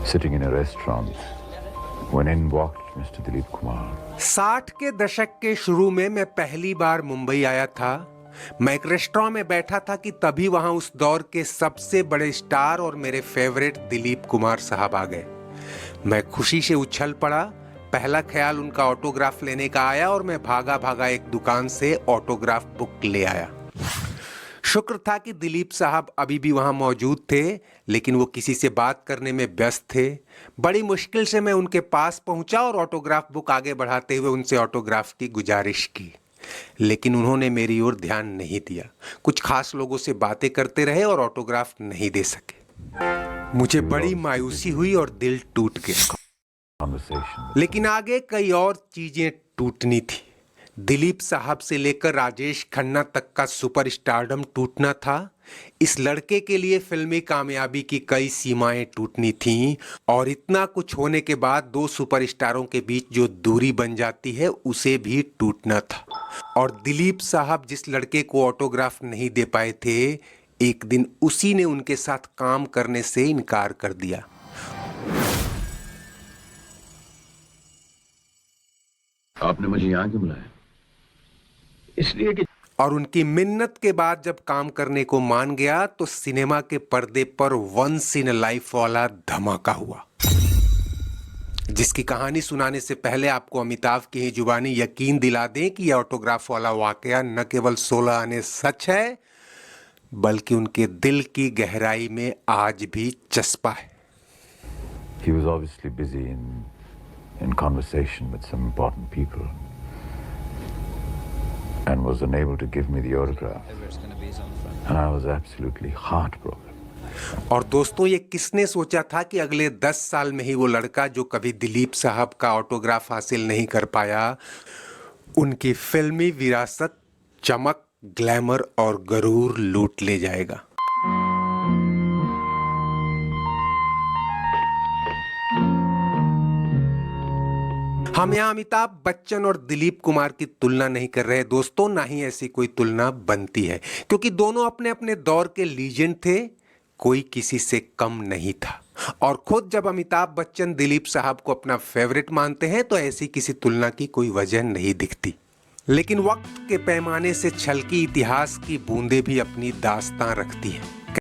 sitting in a restaurant when in walked Mr. Dilip Kumar. 60 के दशक के शुरू में मैं पहली बार मुंबई आया था। मैं एक रेस्टोरेंट में बैठा था कि तभी वहां उस दौर के सबसे बड़े स्टार और मेरे फेवरेट दिलीप कुमार साहब आ गए। मैं खुशी से उछल पड़ा। पहला ख्याल उनका ऑटोग्राफ लेने का आया और मैं भागा भागा एक दुकान से ऑटोग्राफ बुक ले आया। शुक्र था कि दिलीप साहब अभी भी वहां मौजूद थे, लेकिन वो किसी से बात करने में व्यस्त थे। बड़ी मुश्किल से मैं उनके पास पहुंचा और ऑटोग्राफ बुक आगे बढ़ाते हुए उनसे ऑटोग्राफ की गुजारिश की, लेकिन उन्होंने मेरी ओर ध्यान नहीं दिया। कुछ खास लोगों से बातें करते रहे और ऑटोग्राफ नहीं दे सके। मुझे बड़ी मायूसी हुई और दिल टूट गया, लेकिन आगे कई और चीजें टूटनी थी। दिलीप साहब से लेकर राजेश खन्ना तक का सुपरस्टारडम टूटना था। इस लड़के के लिए फिल्मी कामयाबी की कई सीमाएं टूटनी थीं, और इतना कुछ होने के बाद दो सुपरस्टारों के बीच जो दूरी बन जाती है उसे भी टूटना था। और दिलीप साहब जिस लड़के को ऑटोग्राफ नहीं दे पाए थे, एक दिन उसी ने उनके साथ काम करने से इनकार कर दिया। आपने मुझे यहाँ क्यों बुलाया? इसलिए कि और उनकी मिन्नत के बाद जब काम करने को मान गया तो सिनेमा के पर्दे पर वंस इन लाइफ वाला धमाका हुआ, जिसकी कहानी सुनाने से पहले आपको अमिताभ की ही जुबानी यकीन दिला दें कि यह ऑटोग्राफ वाला वाकया न केवल 16 आने सच है, बल्कि उनके दिल की गहराई में आज भी चस्पा है। he was obviously busy in conversation with some important people and was unable to give me the autograph. And I was absolutely heartbroken. और दोस्तों, ये किसने सोचा था कि अगले 10 साल में ही वो लड़का जो कभी दिलीप साहब का ऑटोग्राफ हासिल नहीं कर पाया, उनकी फिल्मी विरासत, चमक, ग्लैमर और गरूर लूट ले जाएगा। हम यहाँ अमिताभ बच्चन और दिलीप कुमार की तुलना नहीं कर रहे दोस्तों, ना ही ऐसी कोई तुलना बनती है, क्योंकि दोनों अपने अपने दौर के लीजेंड थे। कोई किसी से कम नहीं था। और खुद जब अमिताभ बच्चन दिलीप साहब को अपना फेवरेट मानते हैं तो ऐसी किसी तुलना की कोई वजह नहीं दिखती। लेकिन वक्त के पैमाने से छलकी इतिहास की बूंदें भी अपनी दास्तां रखती हैं।